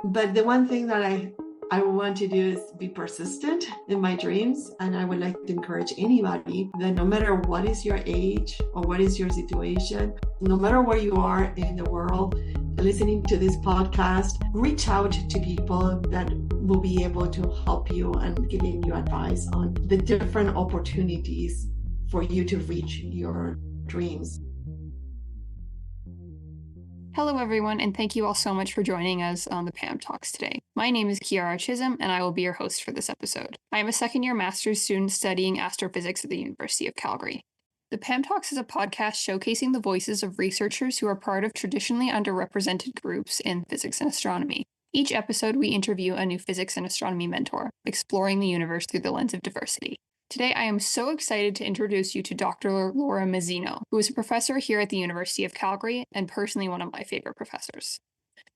But the one thing that I want to do is be persistent in my dreams. And I would like to encourage anybody that no matter what is your age or what is your situation, no matter where you are in the world, listening to this podcast, reach out to people that will be able to help you and giving you advice on the different opportunities for you to reach your dreams. Hello, everyone, and thank you all so much for joining us on the PAM Talks today. My name is Ciara Chisholm, and I will be your host for this episode. I am a second-year master's student studying astrophysics at the University of Calgary. The PAM Talks is a podcast showcasing the voices of researchers who are part of traditionally underrepresented groups in physics and astronomy. Each episode, we interview a new physics and astronomy mentor, exploring the universe through the lens of diversity. Today, I am so excited to introduce you to Dr. Laura Mazzino, who is a professor here at the University of Calgary and personally one of my favorite professors.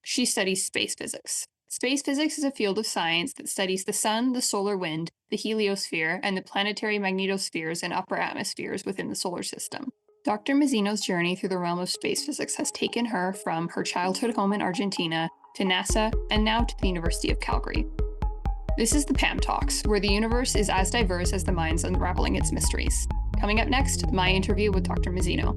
She studies space physics. Space physics is a field of science that studies the sun, the solar wind, the heliosphere, and the planetary magnetospheres and upper atmospheres within the solar system. Dr. Mazzino's journey through the realm of space physics has taken her from her childhood home in Argentina to NASA and now to the University of Calgary. This is the PAM Talks, where the universe is as diverse as the minds unraveling its mysteries. Coming up next, my interview with Dr. Mazzino.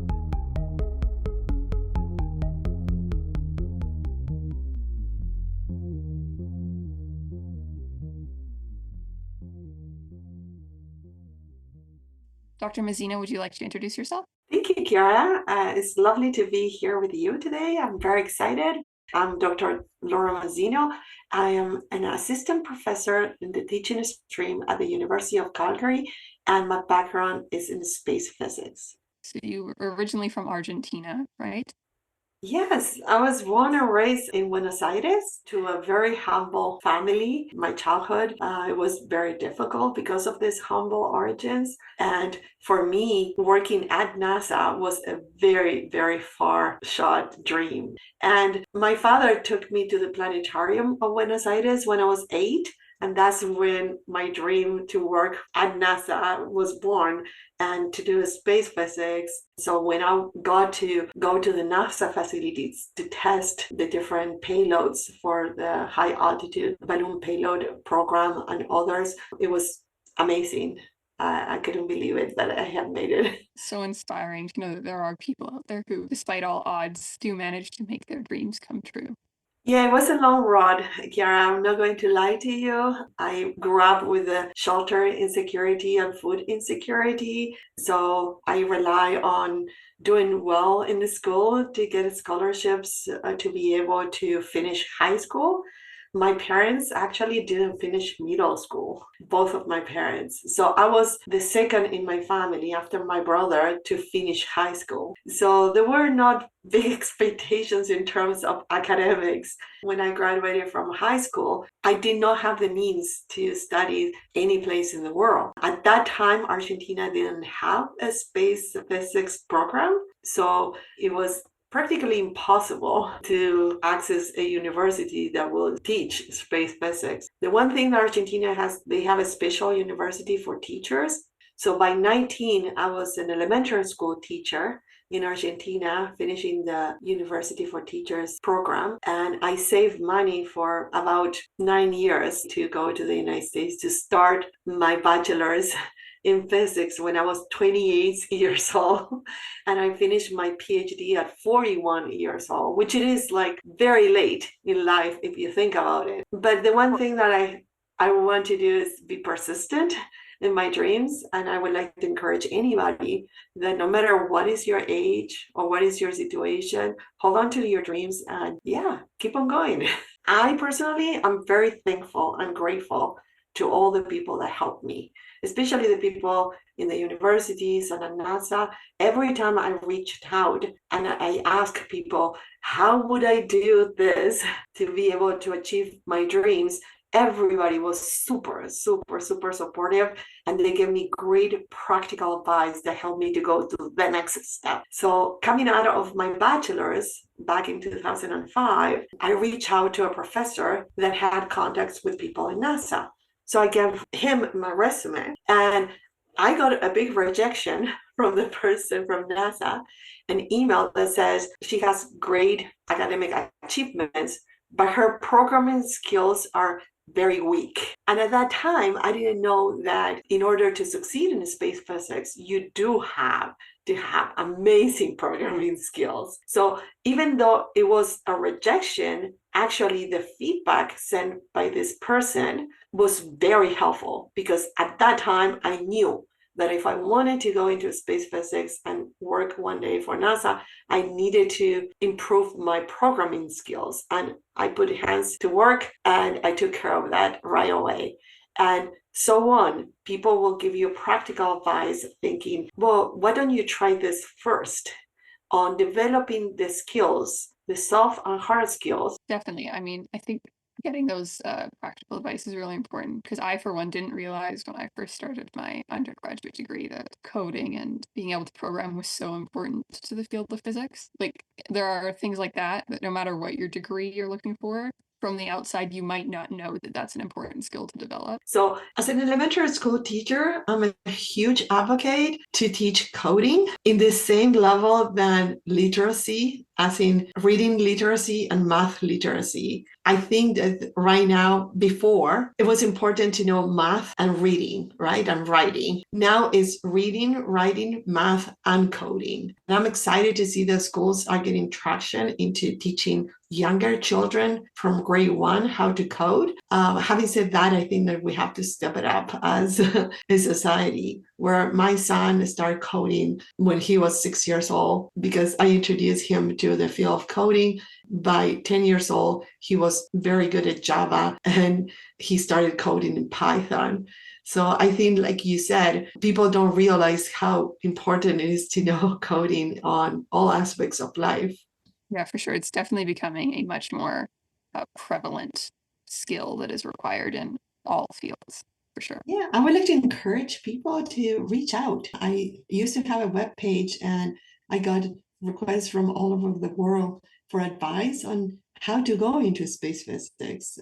Dr. Mazzino, would you like to introduce yourself? Thank you, Ciara. It's lovely to be here with you today. I'm very excited. I'm Dr. Laura Mazzino. I am an assistant professor in the teaching stream at the University of Calgary, and my background is in space physics. So you were originally from Argentina, right? Yes, I was born and raised in Buenos Aires to a very humble family. My childhood, it was very difficult because of these humble origins. And for me, working at NASA was a very, very far shot dream. And my father took me to the planetarium of Buenos Aires when I was 8. And that's when my dream to work at NASA was born and to do space physics. So when I got to go to the NASA facilities to test the different payloads for the high altitude balloon payload program and others, it was amazing. I couldn't believe it that I had made it. So inspiring to know that there are people out there who, despite all odds, do manage to make their dreams come true. Yeah, it was a long road, Ciara. I'm not going to lie to you. I grew up with a shelter insecurity and food insecurity. So I rely on doing well in the school to get scholarships to be able to finish high school. My parents actually didn't finish middle school, both of my parents. So I was the second in my family after my brother to finish high school. So there were not big expectations in terms of academics. When I graduated from high school, I did not have the means to study any place in the world. At that time, Argentina didn't have a space physics program. So it was practically impossible to access a university that will teach space physics. The one thing that Argentina has, they have a special university for teachers. So by 19, I was an elementary school teacher in Argentina, finishing the University for Teachers program. And I saved money for about 9 years to go to the United States to start my bachelor's in physics when I was 28 years old. And I finished my PhD at 41 years old, which it is like very late in life if you think about it. But the one thing that I want to do is be persistent in my dreams. And I would like to encourage anybody that no matter what is your age or what is your situation, hold on to your dreams and keep on going. I personally am very thankful and grateful to all the people that helped me, especially the people in the universities and at NASA. Every time I reached out and I asked people, how would I do this to be able to achieve my dreams? Everybody was super, super, super supportive, and they gave me great practical advice that helped me to go to the next step. So coming out of my bachelor's back in 2005, I reached out to a professor that had contacts with people in NASA. So I gave him my resume, and I got a big rejection from the person from NASA, an email that says she has great academic achievements, but her programming skills are very weak. And at that time, I didn't know that in order to succeed in space physics, you do have to have amazing programming skills. So even though it was a rejection, actually the feedback sent by this person was very helpful, because at that time I knew that if I wanted to go into space physics and work one day for NASA, I needed to improve my programming skills. And I put hands to work and I took care of that right away. And so on. People will give you practical advice thinking, well, why don't you try this first on developing the skills, the soft and hard skills? Definitely. I mean, I think getting those practical advice is really important, because I, for one, didn't realize when I first started my undergraduate degree that coding and being able to program was so important to the field of physics. Like, there are things like that no matter what your degree you're looking for, from the outside, you might not know that that's an important skill to develop. So, as an elementary school teacher, I'm a huge advocate to teach coding in the same level than literacy, as in reading literacy and math literacy. I think that right now, before, it was important to know math and reading, right? And writing. Now it's reading, writing, math, and coding. And I'm excited to see that schools are getting traction into teaching younger children from grade 1 how to code. Having said that, I think that we have to step it up as a society, where my son started coding when he was 6 years old, because I introduced him to the field of coding. By 10 years old, he was very good at Java and he started coding in Python. So I think, like you said, people don't realize how important it is to know coding on all aspects of life. Yeah, for sure. It's definitely becoming a much more prevalent skill that is required in all fields, for sure. Yeah, I would like to encourage people to reach out. I used to have a web page and I got requests from all over the world for advice on how to go into space physics.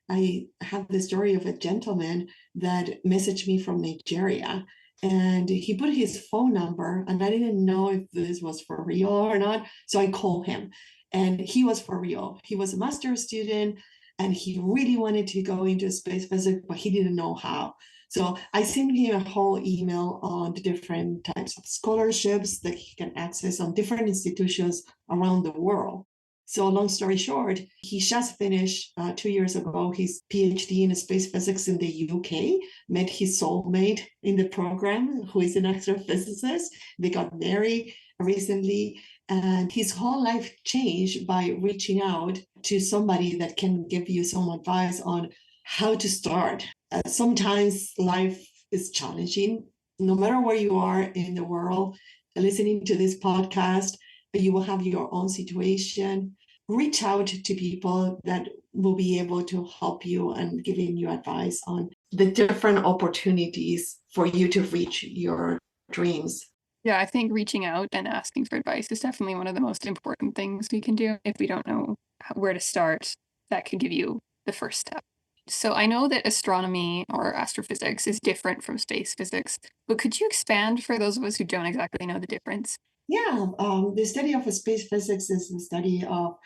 I have the story of a gentleman that messaged me from Nigeria, and he put his phone number, and I didn't know if this was for real or not. So I called him, and he was for real. He was a master's student and he really wanted to go into space physics, but he didn't know how. So I sent him a whole email on the different types of scholarships that he can access on different institutions around the world. So long story short, he just finished 2 years ago his PhD in space physics in the UK, met his soulmate in the program, who is an astrophysicist. They got married recently, and his whole life changed by reaching out to somebody that can give you some advice on how to start. Sometimes life is challenging. No matter where you are in the world, listening to this podcast, you will have your own situation. Reach out to people that will be able to help you and giving you advice on the different opportunities for you to reach your dreams. Yeah, I think reaching out and asking for advice is definitely one of the most important things we can do. If we don't know where to start, that can give you the first step. So I know that astronomy or astrophysics is different from space physics, but could you expand for those of us who don't exactly know the difference? Yeah, the study of space physics is the study of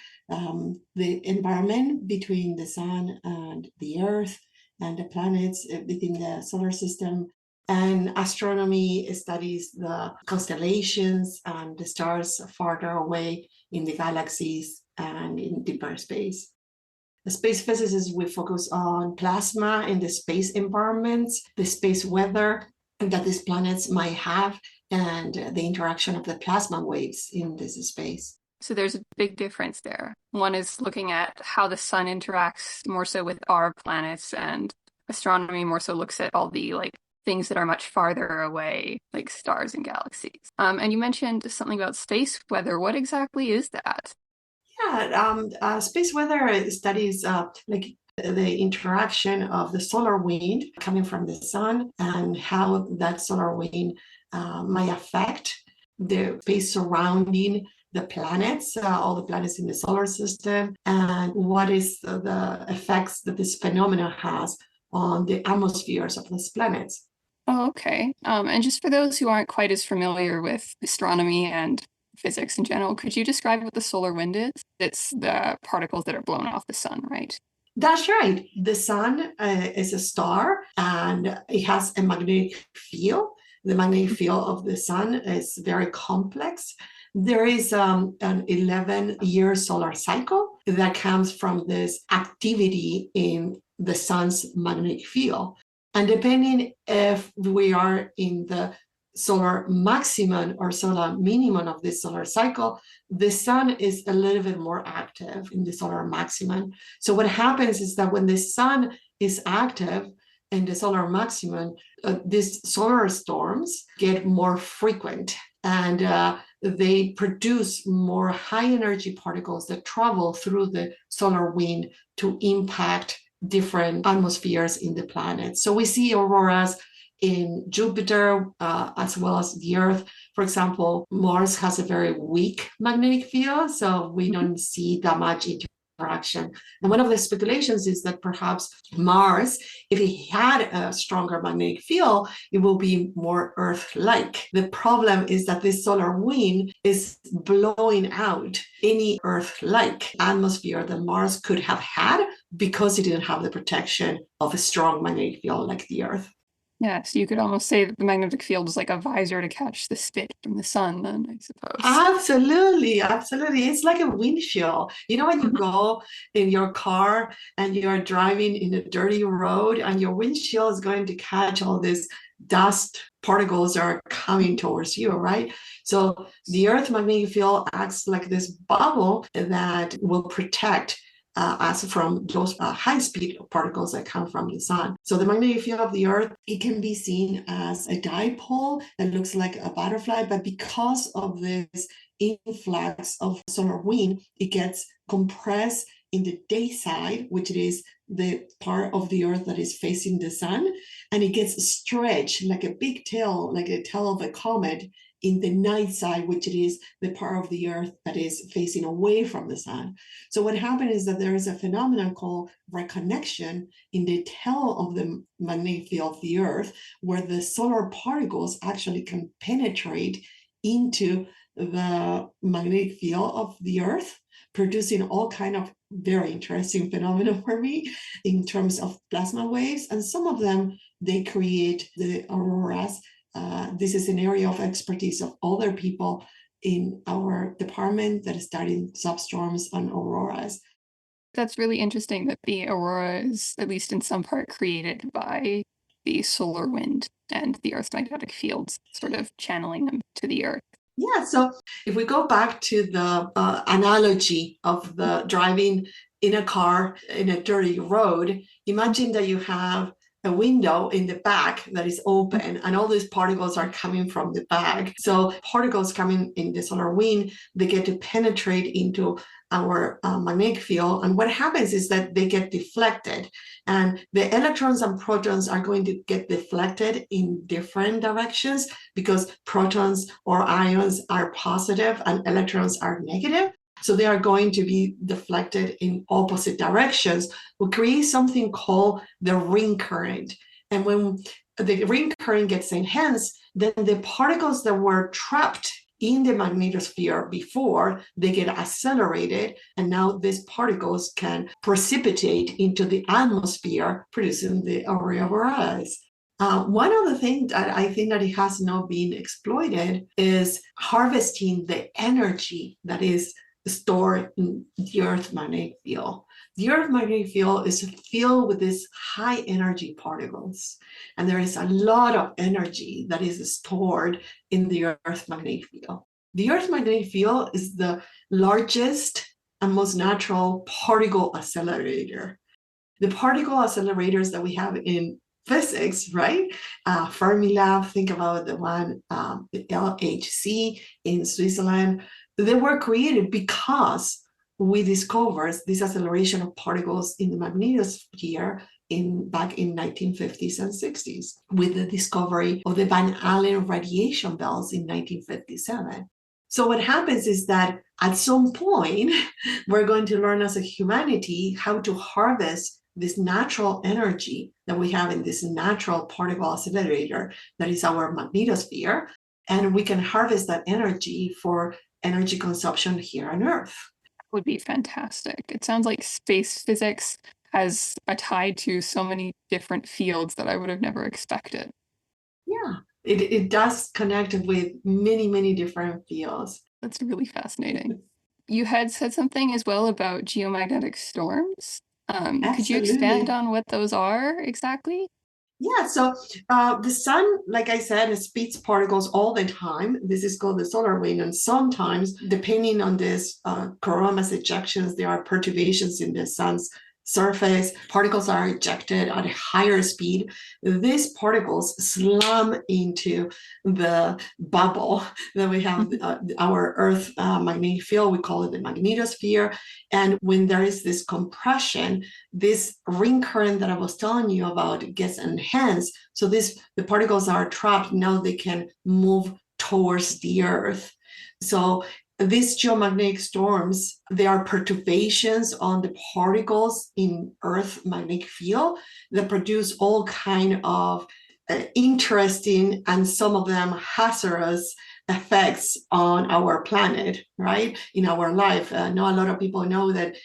the environment between the sun and the earth and the planets within the solar system. And astronomy studies the constellations and the stars farther away in the galaxies and in deeper space. The space physicists will focus on plasma in the space environments, the space weather that these planets might have, and the interaction of the plasma waves in this space. So there's a big difference there. One is looking at how the sun interacts more so with our planets, and astronomy more so looks at all the things that are much farther away, like stars and galaxies. And you mentioned something about space weather. What exactly is that? Yeah, space weather studies like the interaction of the solar wind coming from the sun and how that solar wind might affect the space surrounding the planets, all the planets in the solar system, and what is the effects that this phenomena has on the atmospheres of these planets. Oh, okay. And just for those who aren't quite as familiar with astronomy and physics in general, could you describe what the solar wind is? It's the particles that are blown off the sun, right? That's right. The sun is a star and it has a magnetic field. The magnetic field of the sun is very complex. There is an 11-year solar cycle that comes from this activity in the sun's magnetic field. And depending if we are in the solar maximum or solar minimum of this solar cycle, the sun is a little bit more active in the solar maximum. So what happens is that when the sun is active in the solar maximum, these solar storms get more frequent and they produce more high energy particles that travel through the solar wind to impact different atmospheres in the planet. So we see auroras in Jupiter, as well as the Earth. For example, Mars has a very weak magnetic field, so we don't see that much interaction. And one of the speculations is that perhaps Mars, if it had a stronger magnetic field, it will be more Earth-like. The problem is that this solar wind is blowing out any Earth-like atmosphere that Mars could have had because it didn't have the protection of a strong magnetic field like the Earth. Yeah, so you could almost say that the magnetic field is like a visor to catch the spit from the sun, then, I suppose. Absolutely, absolutely. It's like a windshield. You know, when you go in your car and you're driving in a dirty road and your windshield is going to catch all these dust particles that are coming towards you, right? So the Earth magnetic field acts like this bubble that will protect us from those high-speed particles that come from the sun. So the magnetic field of the Earth, it can be seen as a dipole that looks like a butterfly, but because of this influx of solar wind, it gets compressed in the day side, which is the part of the Earth that is facing the sun, and it gets stretched like a big tail, like a tail of a comet, in the night side, which it is the part of the Earth that is facing away from the sun. So what happened is that there is a phenomenon called reconnection in the tail of the magnetic field of the Earth, where the solar particles actually can penetrate into the magnetic field of the Earth, producing all kind of very interesting phenomena for me in terms of plasma waves. And some of them, they create the auroras. This is an area of expertise of other people in our department that is studying substorms and auroras. That's really interesting that the aurora is, at least in some part, created by the solar wind and the Earth's magnetic fields, sort of channeling them to the Earth. Yeah, so if we go back to the analogy of the driving in a car in a dirty road, imagine that you have a window in the back that is open and all these particles are coming from the back. So particles coming in the solar wind, they get to penetrate into our magnetic field. And what happens is that they get deflected, and the electrons and protons are going to get deflected in different directions because protons or ions are positive and electrons are negative. So they are going to be deflected in opposite directions, will create something called the ring current. And when the ring current gets enhanced, then the particles that were trapped in the magnetosphere before, they get accelerated, and now these particles can precipitate into the atmosphere, producing the aurora borealis. One of the things that I think that it has not been exploited is harvesting the energy that is stored in the Earth magnetic field. The Earth magnetic field is filled with these high energy particles, and there is a lot of energy that is stored in the Earth magnetic field. The Earth magnetic field is the largest and most natural particle accelerator. The particle accelerators that we have in physics, right? Fermilab, think about the one, the LHC in Switzerland. They were created because we discovered this acceleration of particles in the magnetosphere back in 1950s and 60s with the discovery of the Van Allen radiation belts in 1957. So what happens is that at some point, we're going to learn as a humanity how to harvest this natural energy that we have in this natural particle accelerator that is our magnetosphere. And we can harvest that energy for energy consumption here on Earth. Would be fantastic. It sounds like space physics has a tie to so many different fields that I would have never expected. Yeah, it does connect with many, many different fields. That's really fascinating. You had said something as well about geomagnetic storms. Could you expand Absolutely. on what those are exactly? Yeah, so the sun, like I said, speeds particles all the time. This is called the solar wind. And sometimes, depending on this coronal mass ejections, there are perturbations in the sun's surface. Particles are ejected at a higher speed. These particles slam into the bubble that we have, our Earth magnetic field. We call it the magnetosphere. And when there is this compression, this ring current that I was telling you about gets enhanced. So the particles are trapped. Now they can move towards the Earth. So these geomagnetic storms, they are perturbations on the particles in Earth magnetic field that produce all kind of interesting and some of them hazardous effects on our planet, right? In our life. Not a lot of people know that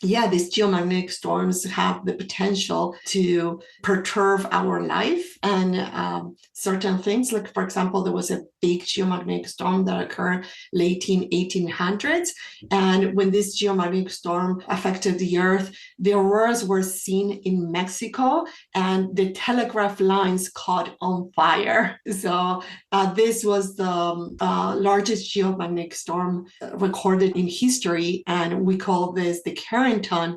these geomagnetic storms have the potential to perturb our life and certain things. Like, for example, there was a big geomagnetic storm that occurred late in 1800s. And when this geomagnetic storm affected the Earth, the auroras were seen in Mexico and the telegraph lines caught on fire. So this was the largest geomagnetic storm recorded in history. And we call this the Carrington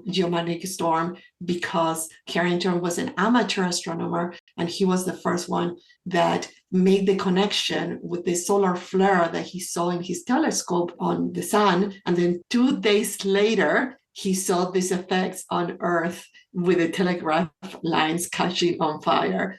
geomagnetic storm because Carrington was an amateur astronomer and he was the first one that made the connection with the solar flare that he saw in his telescope on the sun. And then 2 days later, he saw these effects on Earth with the telegraph lines catching on fire.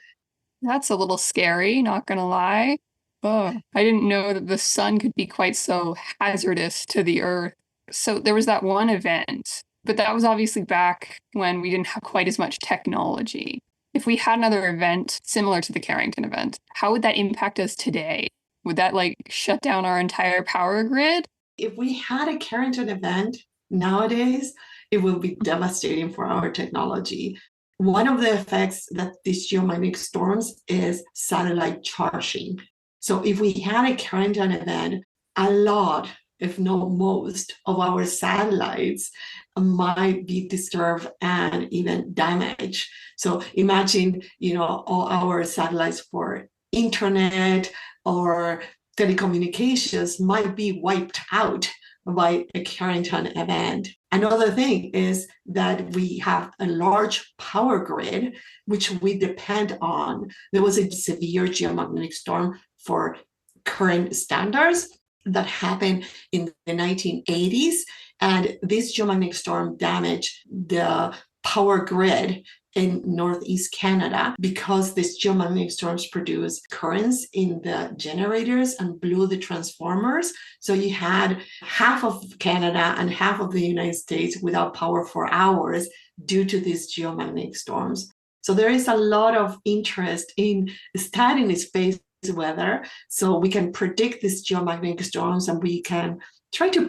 That's a little scary, not gonna lie. Oh, I didn't know that the sun could be quite so hazardous to the Earth. So there was that one event, but that was obviously back when we didn't have quite as much technology. If we had another event similar to the Carrington event, how would that impact us today? Would that like shut down our entire power grid? If we had a Carrington event nowadays, it will be devastating for our technology. One of the effects that these geomagnetic storms is satellite charging. So if we had a Carrington event, a lot, if not most, of our satellites might be disturbed and even damaged. So imagine, all our satellites for internet or telecommunications might be wiped out by a Carrington event. Another thing is that we have a large power grid, which we depend on. There was a severe geomagnetic storm for current standards that happened in the 1980s. And this geomagnetic storm damaged the power grid in Northeast Canada because these geomagnetic storms produce currents in the generators and blew the transformers. So you had half of Canada and half of the United States without power for hours due to these geomagnetic storms. So there is a lot of interest in studying space weather so we can predict these geomagnetic storms and we can try to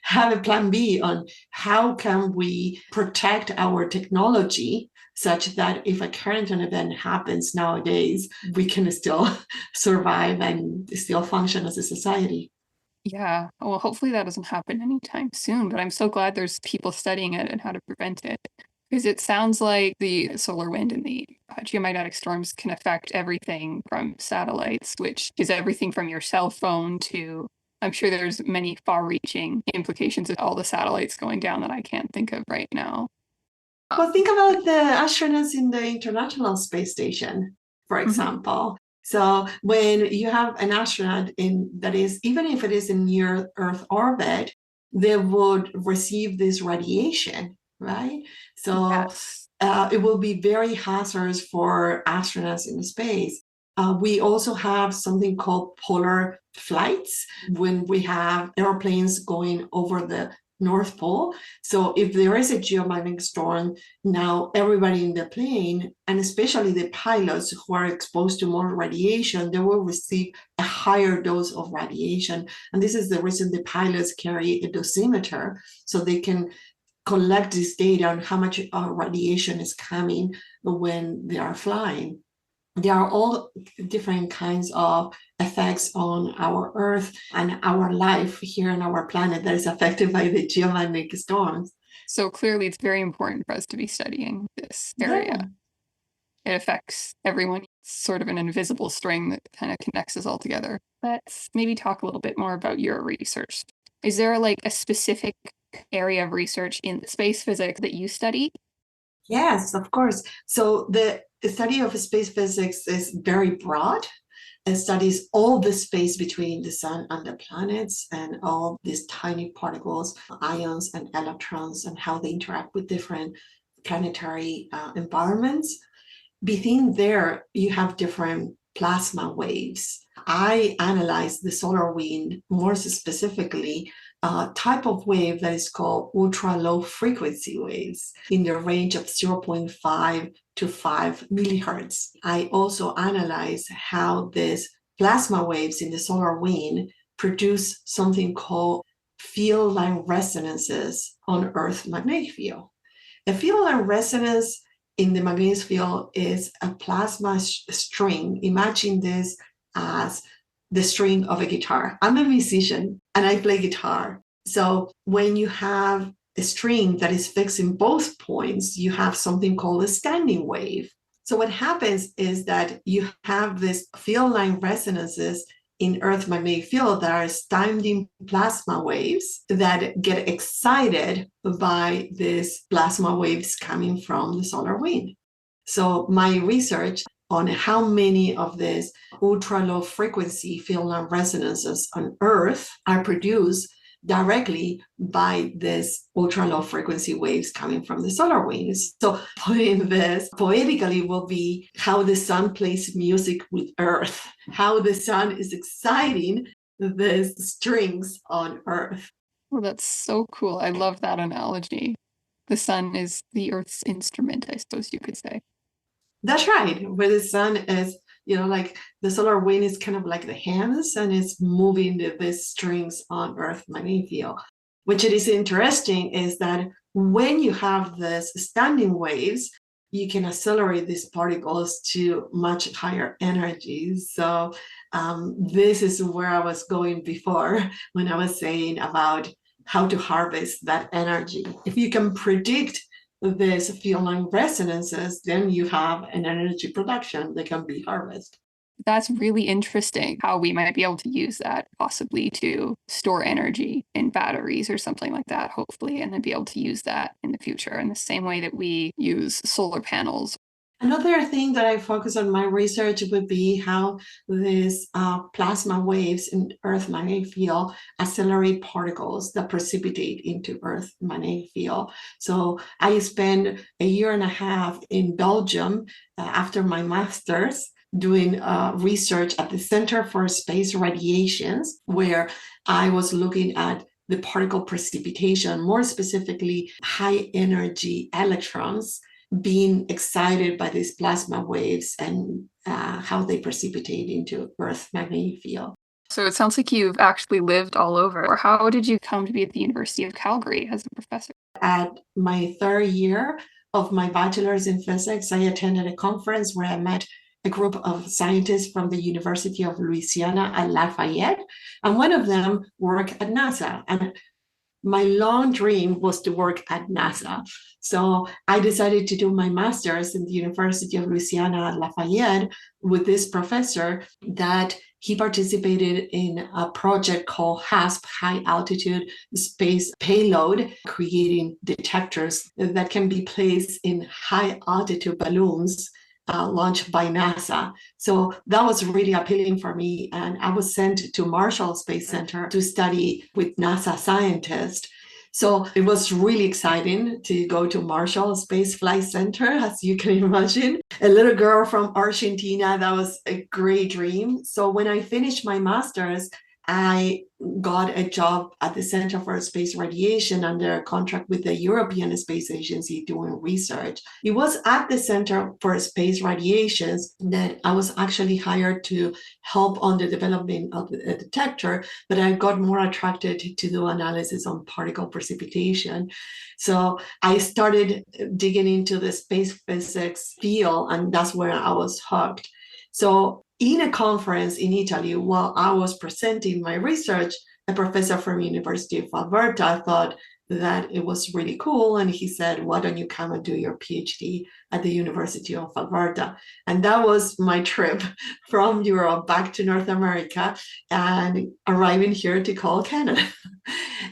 have a plan B on how can we protect our technology such that if a Carrington event happens nowadays, we can still survive and still function as a society. Yeah, well, hopefully that doesn't happen anytime soon, but I'm so glad there's people studying it and how to prevent it. Because it sounds like the solar wind and the geomagnetic storms can affect everything from satellites, which is everything from your cell phone to, I'm sure there's many far-reaching implications of all the satellites going down that I can't think of right now. Well, think about the astronauts in the International Space Station, for example. So when you have an astronaut that is, even if it is in near Earth orbit, they would receive this radiation, right? So Yes. it will be very hazardous for astronauts in space. We also have something called polar flights when we have airplanes going over the North Pole. So if there is a geomagnetic storm, now everybody in the plane, and especially the pilots who are exposed to more radiation, they will receive a higher dose of radiation. And this is the reason the pilots carry a dosimeter, so they can collect this data on how much radiation is coming when they are flying. There are all different kinds of effects on our Earth and our life here on our planet that is affected by the geomagnetic storms. So clearly, it's very important for us to be studying this area. It affects everyone. It's sort of an invisible string that kind of connects us all together. Let's maybe talk a little bit more about your research. Is there like a specific area of research in space physics that you study? Yes, of course. So the study of space physics is very broad. It studies all the space between the sun and the planets and all these tiny particles, ions and electrons, and how they interact with different planetary environments. Within there, you have different plasma waves. I analyzed the solar wind, more specifically, a type of wave that is called ultra low frequency waves in the range of 0.5 to 5 millihertz. I also analyzed how these plasma waves in the solar wind produce something called field line resonances on Earth's magnetic field. A field line resonance in the magnetic field is a plasma string. Imagine this as the string of a guitar. I'm a musician and I play guitar. So when you have a string that is fixed in both points, you have something called a standing wave. So what happens is that you have this field line resonances in Earth magnetic field that are standing plasma waves that get excited by these plasma waves coming from the solar wind. So my research on how many of these ultra low frequency field line resonances on Earth are produced directly by this ultra low frequency waves coming from the solar winds. So putting this poetically will be how the sun plays music with Earth, how the sun is exciting the strings on Earth. Well, that's so cool. I love that analogy. The sun is the Earth's instrument, I suppose you could say. That's right, where the sun is, like the solar wind is kind of like the hands and it's moving the strings on Earth magnetic field. Which it is interesting is that when you have this standing waves, you can accelerate these particles to much higher energies. So this is where I was going before when I was saying about how to harvest that energy. If you can predict these field line resonances, then you have an energy production that can be harvested. That's really interesting how we might be able to use that possibly to store energy in batteries or something like that, hopefully, and then be able to use that in the future in the same way that we use solar panels. Another thing that I focus on my research would be how these plasma waves in Earth magnetic field accelerate particles that precipitate into Earth magnetic field. So I spent a year and a half in Belgium after my master's doing research at the Center for Space Radiations, where I was looking at the particle precipitation, more specifically high energy electrons being excited by these plasma waves and how they precipitate into Earth's magnetic field. So it sounds like you've actually lived all over. Or how did you come to be at the University of Calgary as a professor? At my third year of my bachelor's in physics, I attended a conference where I met a group of scientists from the University of Louisiana at Lafayette, and one of them worked at NASA. And my long dream was to work at NASA. So I decided to do my master's in the University of Louisiana at Lafayette with this professor that he participated in a project called HASP, High Altitude Space Payload, creating detectors that can be placed in high altitude balloons launched by NASA. So that was really appealing for me. And I was sent to Marshall Space Center to study with NASA scientists. So it was really exciting to go to Marshall Space Flight Center, as you can imagine. A little girl from Argentina, that was a great dream. So when I finished my master's, I got a job at the Center for Space Radiation under a contract with the European Space Agency doing research. It was at the Center for Space Radiations that I was actually hired to help on the development of the detector, but I got more attracted to do analysis on particle precipitation. So I started digging into the space physics field, and that's where I was hooked. So in a conference in Italy, while I was presenting my research, a professor from University of Alberta thought that it was really cool. And he said, why don't you come and do your PhD at the University of Alberta? And that was my trip from Europe back to North America and arriving here to call Canada.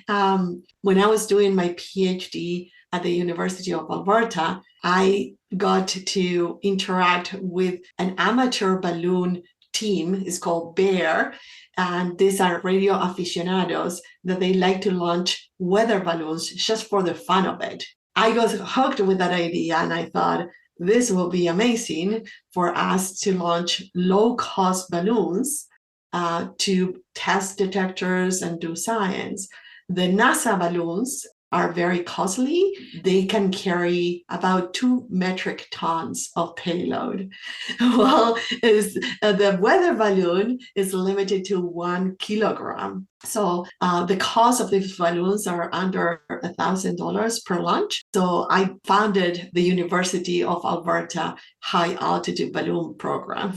When I was doing my PhD at the University of Alberta, I got to interact with an amateur balloon team. It's called BEAR. And these are radio aficionados that they like to launch weather balloons just for the fun of it. I got hooked with that idea and I thought, this will be amazing for us to launch low-cost balloons to test detectors and do science. The NASA balloons are very costly. They can carry about 2 metric tons of payload. Well, the weather balloon is limited to 1 kilogram. So the cost of these balloons are under $1,000 per launch. So I founded the University of Alberta High Altitude Balloon Program,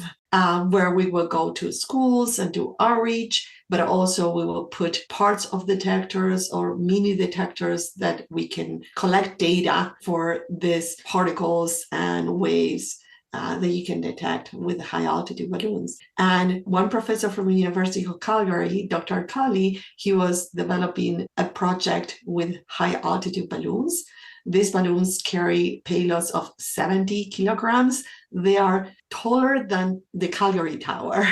where we will go to schools and do outreach, but also we will put parts of detectors or mini detectors that we can collect data for these particles and waves that you can detect with high altitude balloons. And one professor from the University of Calgary, Dr. Kali, he was developing a project with high altitude balloons. These balloons carry payloads of 70 kilograms. They are taller than the Calgary Tower.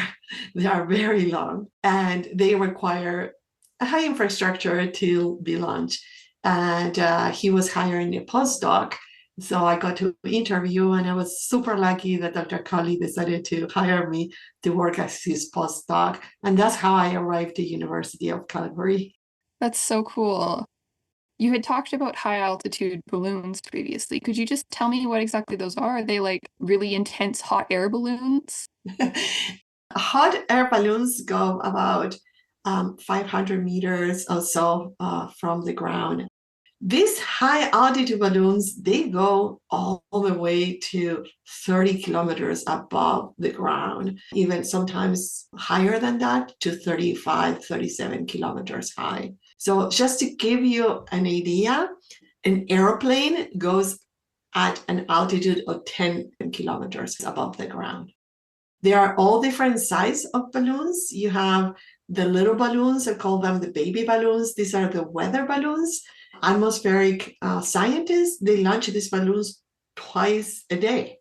They are very long, and they require a high infrastructure to be launched. And he was hiring a postdoc. So I got to interview, and I was super lucky that Dr. Kali decided to hire me to work as his postdoc. And that's how I arrived at the University of Calgary. That's so cool. You had talked about high altitude balloons previously. Could you just tell me what exactly those are? Are they like really intense hot air balloons? Hot air balloons go about 500 meters or so from the ground. These high altitude balloons, they go all the way to 30 kilometers above the ground, even sometimes higher than that, to 35, 37 kilometers high. So just to give you an idea, an airplane goes at an altitude of 10 kilometers above the ground. There are all different sizes of balloons. You have the little balloons, I call them the baby balloons. These are the weather balloons. Atmospheric scientists, they launch these balloons twice a day,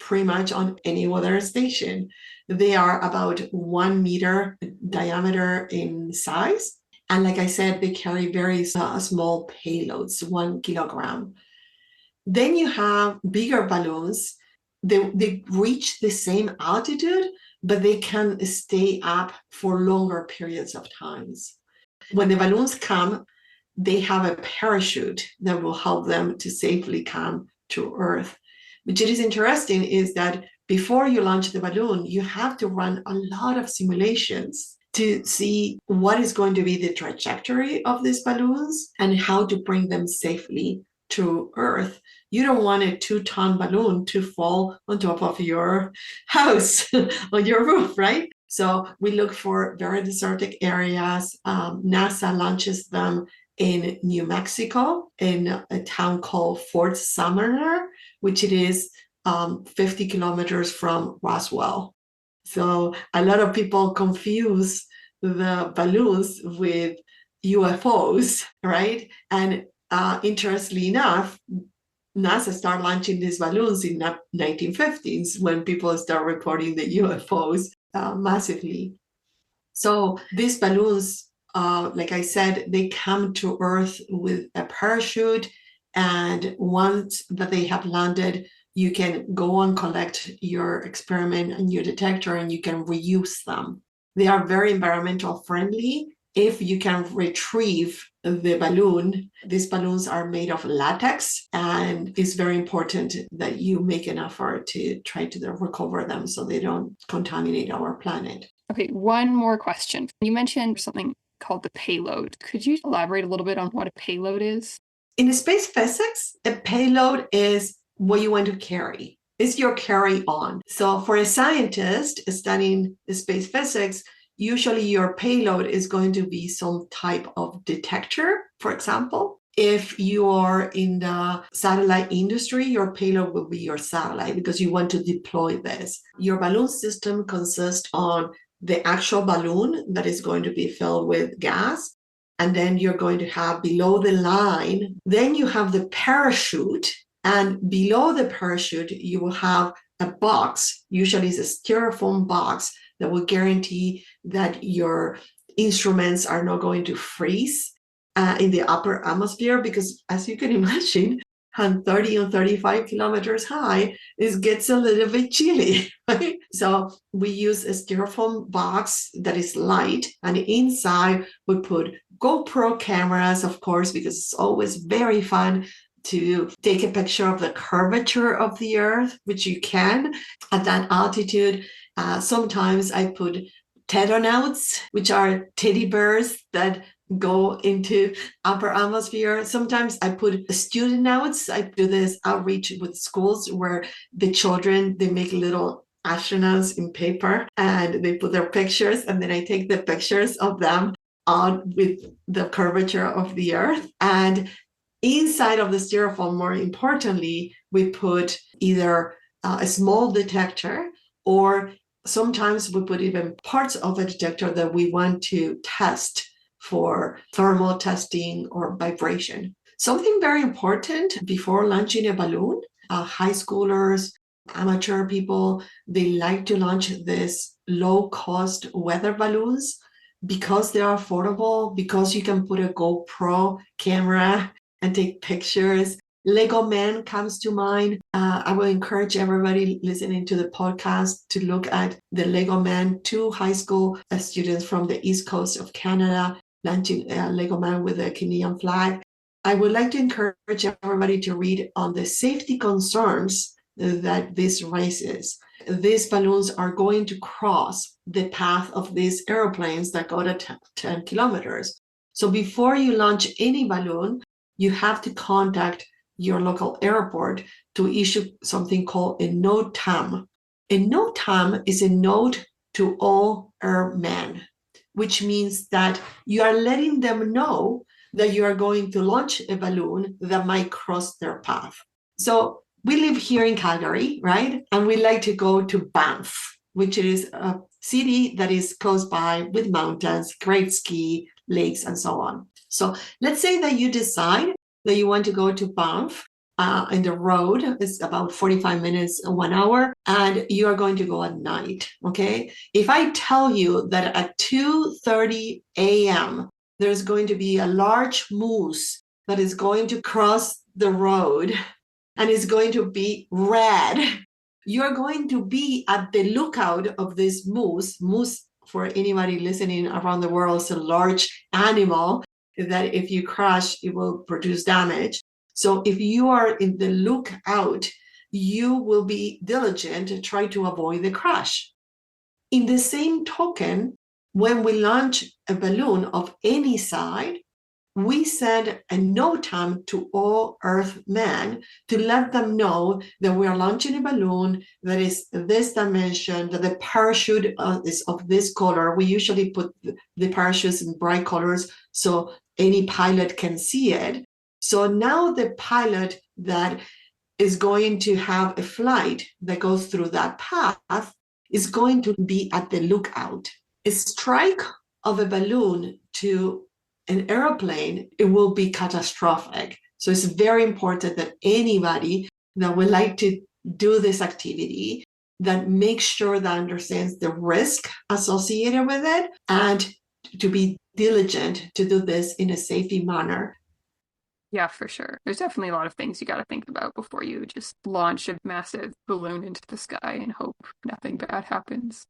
pretty much on any weather station. They are about 1 meter diameter in size. And like I said, they carry very small payloads, 1 kilogram. Then you have bigger balloons. They reach the same altitude, but they can stay up for longer periods of times. When the balloons come, they have a parachute that will help them to safely come to Earth. Which is interesting is that before you launch the balloon, you have to run a lot of simulations to see what is going to be the trajectory of these balloons and how to bring them safely to Earth. You don't want a 2-ton balloon to fall on top of your house, on your roof, right? So we look for very desertic areas. NASA launches them in New Mexico, in a town called Fort Sumner, which it is 50 kilometers from Roswell. So a lot of people confuse the balloons with UFOs, right? And interestingly enough, NASA started launching these balloons in the 1950s when people start reporting the UFOs massively. So these balloons, like I said, they come to Earth with a parachute, and once that they have landed, you can go and collect your experiment and your detector, and you can reuse them. They are very environmental friendly if you can retrieve the balloon. These balloons are made of latex, and it's very important that you make an effort to try to recover them so they don't contaminate our planet. Okay, one more question. You mentioned something called the payload. Could you elaborate a little bit on what a payload is? In space physics, a payload is what you want to carry. It's your carry on. So for a scientist studying space physics, usually your payload is going to be some type of detector, for example. If you are in the satellite industry, your payload will be your satellite because you want to deploy this. Your balloon system consists on the actual balloon that is going to be filled with gas, and then you're going to have below the line, then you have the parachute, and below the parachute, you will have a box, usually it's a styrofoam box that will guarantee that your instruments are not going to freeze in the upper atmosphere, because as you can imagine, 30 or 35 kilometers high, it gets a little bit chilly, right? So we use a styrofoam box that is light, and inside we put GoPro cameras, of course, because it's always very fun to take a picture of the curvature of the Earth, which you can at that altitude. Sometimes I put tedonauts, which are teddy bears that go into upper atmosphere. Sometimes I put student notes. I do this outreach with schools where the children, they make little astronauts in paper and they put their pictures, and then I take the pictures of them on with the curvature of the Earth. And inside of the styrofoam, more importantly, we put either a small detector, or sometimes we put even parts of a detector that we want to test for thermal testing or vibration. Something very important before launching a balloon, high schoolers, amateur people, they like to launch this low-cost weather balloons because they are affordable, because you can put a GoPro camera and take pictures. Lego Man comes to mind. I will encourage everybody listening to the podcast to look at the Lego Man, two high school students from the east coast of Canada launching Lego Man with a Canadian flag. I would like to encourage everybody to read on the safety concerns that this raises. These balloons are going to cross the path of these airplanes that go to 10 kilometers. So before you launch any balloon, you have to contact your local airport to issue something called a NOTAM. A NOTAM is a note to all airmen, which means that you are letting them know that you are going to launch a balloon that might cross their path. So we live here in Calgary, right? And we like to go to Banff, which is a city that is close by with mountains, great ski, lakes, and so on. So let's say that you decide that you want to go to Banff, and the road is about 45 minutes, 1 hour, and you are going to go at night, okay? If I tell you that at 2:30 a.m., there's going to be a large moose that is going to cross the road and is going to be red, you're going to be at the lookout of this moose. Moose, for anybody listening around the world, is a large animal that if you crash, it will produce damage. So if you are in the lookout, you will be diligent to try to avoid the crash. In the same token, when we launch a balloon of any side, we send a NOTAM to all Earthmen to let them know that we are launching a balloon that is this dimension, that the parachute is of this color. We usually put the parachutes in bright colors so any pilot can see it. So now the pilot that is going to have a flight that goes through that path is going to be at the lookout. A strike of a balloon to an airplane, it will be catastrophic. So it's very important that anybody that would like to do this activity, that makes sure that understands the risk associated with it, and to be diligent to do this in a safety manner. Yeah, for sure. There's definitely a lot of things you got to think about before you just launch a massive balloon into the sky and hope nothing bad happens.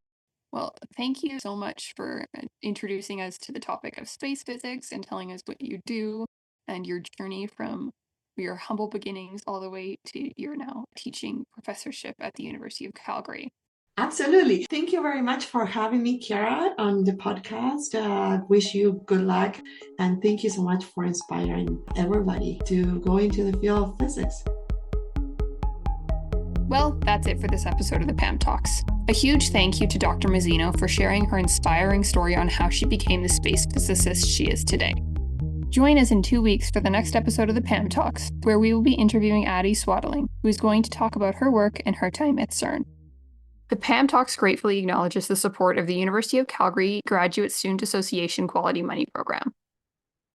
Well, thank you so much for introducing us to the topic of space physics and telling us what you do and your journey from your humble beginnings all the way to your now teaching professorship at the University of Calgary. Absolutely. Thank you very much for having me, Ciara, on the podcast. Wish you good luck. And thank you so much for inspiring everybody to go into the field of physics. Well, that's it for this episode of the PAM Talks. A huge thank you to Dr. Mazzino for sharing her inspiring story on how she became the space physicist she is today. Join us in 2 weeks for the next episode of the PAM Talks, where we will be interviewing Addie Swaddling, who is going to talk about her work and her time at CERN. The PAM Talks gratefully acknowledges the support of the University of Calgary Graduate Student Association Quality Money Program.